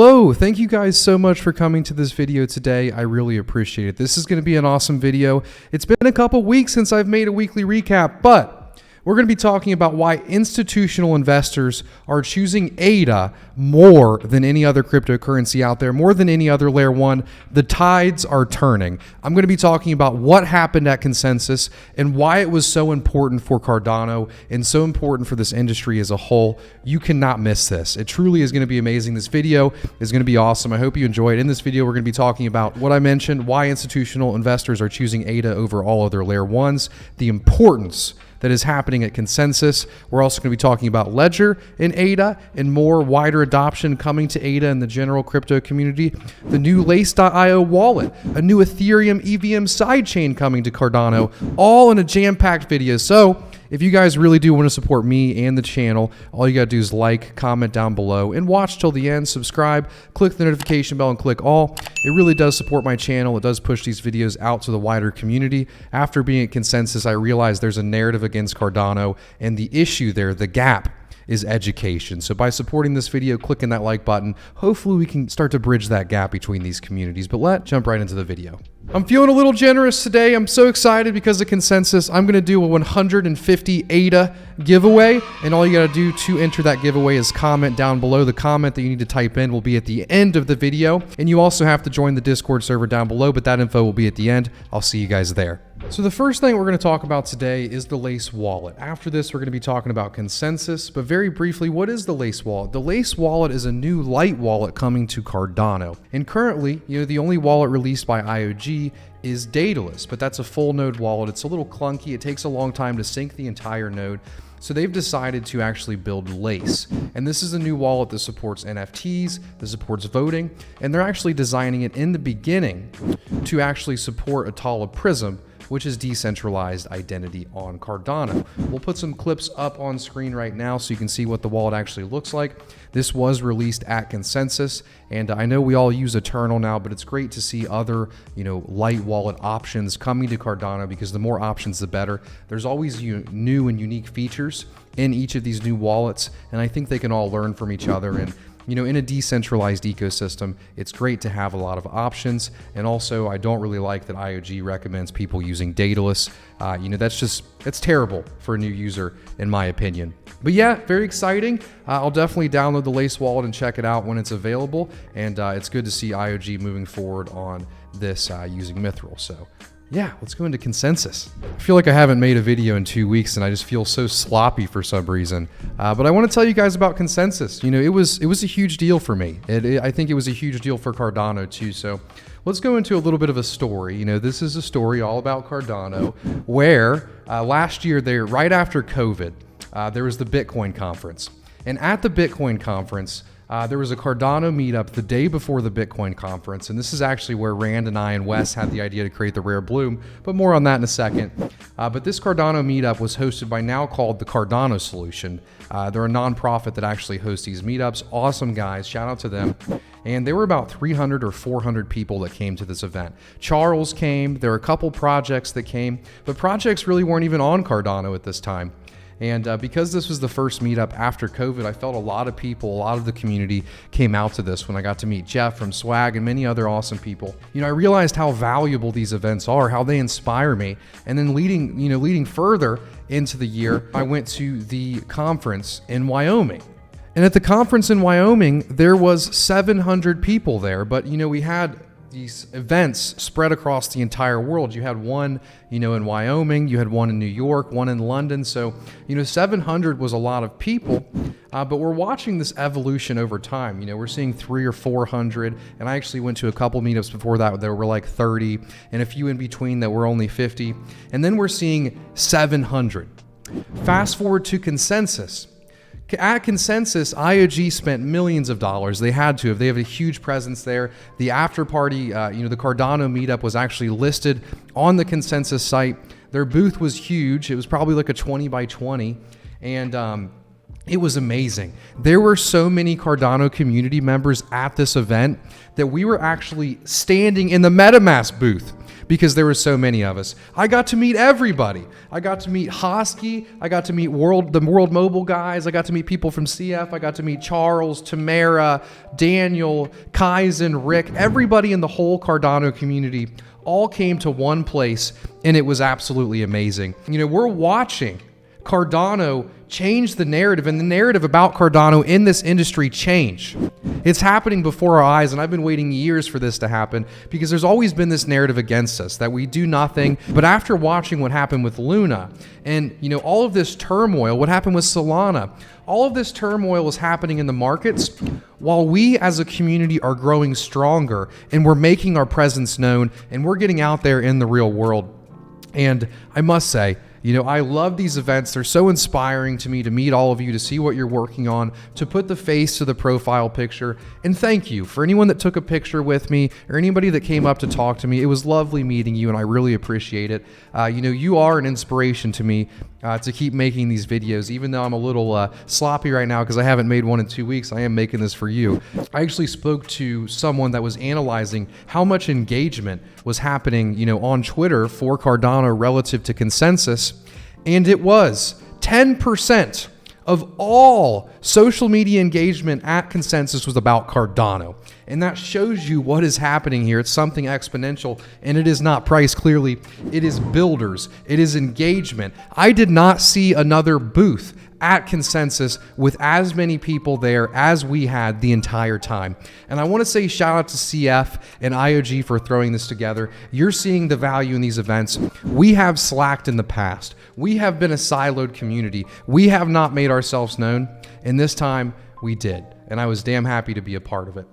Hello, thank you guys so much for coming to this video today. I really appreciate it. This is going to be an awesome video. It's been a couple weeks since I've made a weekly recap, but we're going to be talking about why institutional investors are choosing ADA more than any other cryptocurrency out there, more than any other layer one. The tides are turning. I'm going to be talking about what happened at Consensus and why it was so important for Cardano and so important for this industry as a whole. You cannot miss this. It truly is going to be amazing. This video is going to be awesome. I hope you enjoy it. In this video, we're going to be talking about what I mentioned, why institutional investors are choosing ADA over all other layer ones, the importance that is happening at Consensus. We're also going to be talking about Ledger in ADA and more wider adoption coming to ADA in the general crypto community, the new Lace.io wallet, a new Ethereum EVM sidechain coming to Cardano, all in a jam-packed video. So if you guys really do want to support me and the channel, all you got to do is like, comment down below, and watch till the end. Subscribe, click the notification bell, and click all. It really does support my channel. It does push these videos out to the wider community. After being at Consensus, I realized there's a narrative against Cardano, and the issue there, the gap, is education. So by supporting this video, clicking that like button, hopefully we can start to bridge that gap between these communities. But let's jump right into the video. I'm feeling a little generous today. I'm so excited because of Consensus. I'm going to do a 150 ADA giveaway, and all you got to do to enter that giveaway is comment down below. The comment that you need to type in will be at the end of the video, and you also have to join the Discord server down below, but that info will be at the end. I'll see you guys there. So the first thing we're going to talk about today is the Lace wallet. After this, we're going to be talking about Consensus, but very briefly, what is the Lace wallet? The Lace wallet is a new light wallet coming to Cardano, and currently, the only wallet released by IOG is Daedalus, but that's a full node wallet. It's a little clunky. It takes a long time to sync the entire node. So they've decided to actually build Lace. And this is a new wallet that supports NFTs, that supports voting, and they're actually designing it in the beginning to actually support Atala Prism, which is decentralized identity on Cardano. We'll put some clips up on screen right now so you can see what the wallet actually looks like. This was released at Consensus, and I know we all use Eternal now, but it's great to see other, light wallet options coming to Cardano, because the more options, the better. There's always new and unique features in each of these new wallets, and I think they can all learn from each other. And in a decentralized ecosystem, it's great to have a lot of options. And also, I don't really like that IOG recommends people using Daedalus. That's terrible for a new user, in my opinion. But yeah, very exciting. I'll definitely download the Lace wallet and check it out when it's available. And it's good to see IOG moving forward on this using Mithril. So yeah, let's go into Consensus. I feel like I haven't made a video in 2 weeks, and I just feel so sloppy for some reason. But I want to tell you guys about Consensus. It was a huge deal for me. I think it was a huge deal for Cardano too. So let's go into a little bit of a story. This is a story all about Cardano, where last year, right after COVID, there was the Bitcoin conference. And at the Bitcoin conference, there was a Cardano meetup the day before the Bitcoin conference, and this is actually where Rand and I and Wes had the idea to create the Rare Bloom, but more on that in a second. But this Cardano meetup was hosted by now called the Cardano Solution. They're a nonprofit that actually hosts these meetups. Awesome guys, shout out to them. And there were about 300 or 400 people that came to this event. Charles came, there were a couple projects that came, but projects really weren't even on Cardano at this time. And because this was the first meetup after COVID, I felt a lot of people, a lot of the community came out to this when I got to meet Jeff from Swag and many other awesome people. I realized how valuable these events are, how they inspire me. And then leading further into the year, I went to the conference in Wyoming. And at the conference in Wyoming, there was 700 people there, but we had these events spread across the entire world. You had one, in Wyoming, you had one in New York, one in London. So, 700 was a lot of people, but we're watching this evolution over time. We're seeing 300 or 400, and I actually went to a couple meetups before that. There were like 30, and a few in between that were only 50. And then we're seeing 700. Fast forward to Consensus. At Consensus, IOG spent millions of dollars. They had to have. They have a huge presence there. The after party, the Cardano meetup was actually listed on the Consensus site. Their booth was huge. It was probably like a 20 by 20. And it was amazing. There were so many Cardano community members at this event that we were actually standing in the MetaMask booth. because there were so many of us. I got to meet everybody. I got to meet Hosky. I got to meet the World Mobile guys. I got to meet people from CF. I got to meet Charles, Tamara, Daniel, Kaizen, Rick, everybody in the whole Cardano community all came to one place, and it was absolutely amazing. You know, we're watching Cardano change the narrative, and the narrative about Cardano in this industry change. It's happening before our eyes, and I've been waiting years for this to happen because there's always been this narrative against us that we do nothing. But after watching what happened with Luna and, you know, all of this turmoil, what happened with Solana, all of this turmoil is happening in the markets while we as a community are growing stronger and we're making our presence known and we're getting out there in the real world. And I must say, you know, I love these events. They're so inspiring to me to meet all of you, to see what you're working on, to put the face to the profile picture. And thank you for anyone that took a picture with me or anybody that came up to talk to me. It was lovely meeting you, and I really appreciate it. You know, you are an inspiration to me to keep making these videos, even though I'm a little sloppy right now because I haven't made one in 2 weeks. I am making this for you. I actually spoke to someone that was analyzing how much engagement was happening, you know, on Twitter for Cardano relative to consensus, and it was 10% of all social media engagement at consensus was about Cardano. And that shows you what is happening here. It's something exponential, and it is not price clearly. It is builders. It is engagement. I did not see another booth at consensus with as many people there as we had the entire time. And I want to say shout out to CF and IOG for throwing this together. You're seeing the value in these events. We have slacked in the past. We have been a siloed community. We have not made ourselves known, and this time we did. And I was damn happy to be a part of it.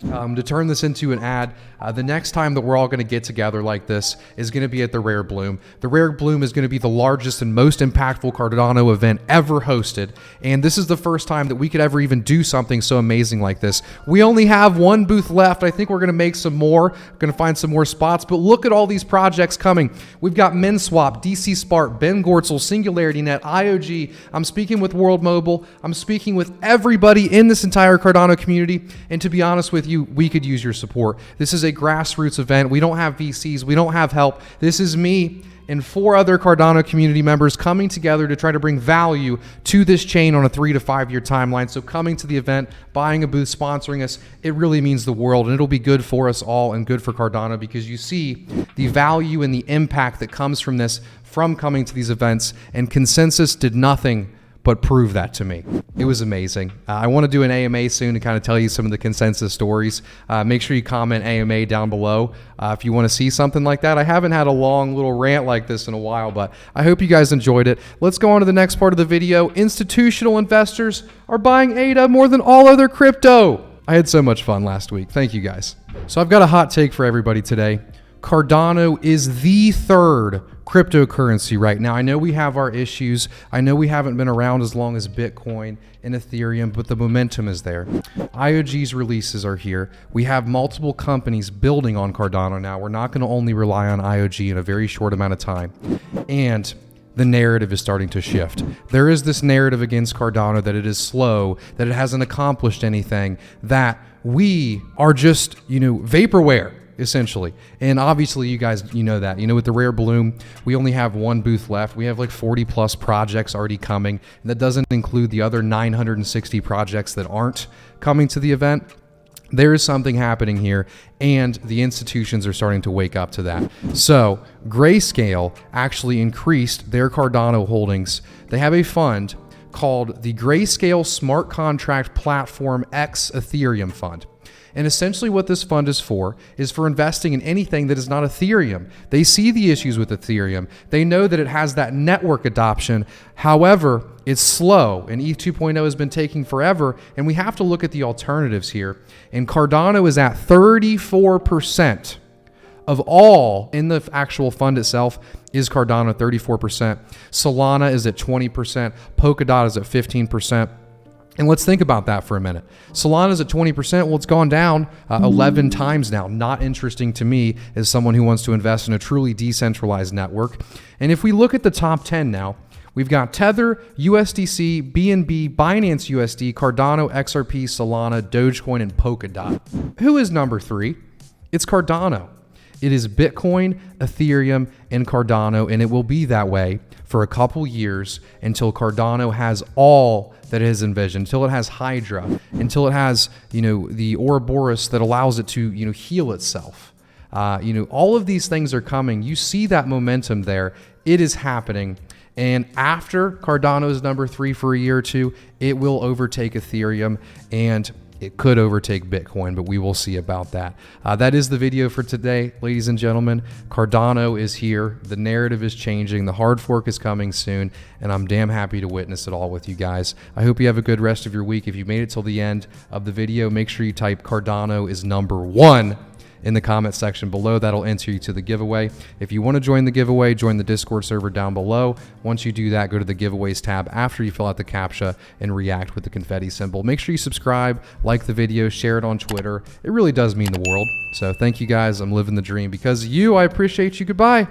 To turn this into an ad, the next time that we're all going to get together like this is going to be at the Rare Bloom. The Rare Bloom is going to be the largest and most impactful Cardano event ever hosted, and this is the first time that we could ever even do something so amazing like this. We only have one booth left. I think we're going to make some more, going to find some more spots, but look at all these projects coming. We've got MinSwap, DC Spark, Ben Gortzel, SingularityNet, IOG. I'm speaking with World Mobile. I'm speaking with everybody in this entire Cardano community, and to be honest with you, we could use your support. This is a grassroots event. We don't have VCs. We don't have help. This is me and 4 other Cardano community members coming together to try to bring value to this chain on a 3 to 5 year timeline. So coming to the event, buying a booth, sponsoring us, it really means the world, and it'll be good for us all and good for Cardano because you see the value and the impact that comes from this from coming to these events, and consensus did nothing but prove that to me. It was amazing. I want to do an AMA soon to kind of tell you some of the consensus stories. Make sure you comment AMA down below if you want to see something like that. I haven't had a long little rant like this in a while, but I hope you guys enjoyed it. Let's go on to the next part of the video. Institutional investors are buying ADA more than all other crypto. I had so much fun last week. Thank you guys. So I've got a hot take for everybody today. Cardano is the third cryptocurrency right now. I know we have our issues. I know we haven't been around as long as Bitcoin and Ethereum, but the momentum is there. IOG's releases are here. We have multiple companies building on Cardano now. We're not going to only rely on IOG in a very short amount of time. And the narrative is starting to shift. There is this narrative against Cardano that it is slow, that it hasn't accomplished anything, that we are just, you know, vaporware, essentially. And obviously you guys, you know that. You know, with the Rare Bloom, we only have one booth left. We have like 40 plus projects already coming. And that doesn't include the other 960 projects that aren't coming to the event. There is something happening here, and the institutions are starting to wake up to that. So Grayscale actually increased their Cardano holdings. They have a fund called the Greyscale Smart Contract Platform X Ethereum Fund. And essentially what this fund is for investing in anything that is not Ethereum. They see the issues with Ethereum. They know that it has that network adoption. However, it's slow, and ETH 2.0 has been taking forever, and we have to look at the alternatives here. And Cardano is at 34% of all in the actual fund itself is Cardano, 34%. Solana is at 20%. Polkadot is at 15%. And let's think about that for a minute. Solana's at 20%. Well, it's gone down 11 times now. Not interesting to me as someone who wants to invest in a truly decentralized network. And if we look at the top 10 now, we've got Tether, USDC, BNB, Binance USD, Cardano, XRP, Solana, Dogecoin, and Polkadot. Who is number 3? It's Cardano. It is Bitcoin, Ethereum, and Cardano, and it will be that way for a couple years until Cardano has all that it has envisioned, until it has Hydra, until it has, the Ouroboros that allows it to, heal itself. All of these things are coming. You see that momentum there. It is happening. And after Cardano is number 3 for a year or two, it will overtake Ethereum, and it could overtake Bitcoin, but we will see about that. That is the video for today, ladies and gentlemen. Cardano is here. The narrative is changing. The hard fork is coming soon, and I'm damn happy to witness it all with you guys. I hope you have a good rest of your week. If you made it till the end of the video, make sure you type Cardano is number 1 in the comment section below. That'll enter you to the giveaway. If you want to join the giveaway, join the Discord server down below. Once you do that, go to the giveaways tab after you fill out the CAPTCHA and react with the confetti symbol. Make sure you subscribe, like the video, share it on Twitter. It really does mean the world. So thank you guys. I'm living the dream because of you. I appreciate you. Goodbye.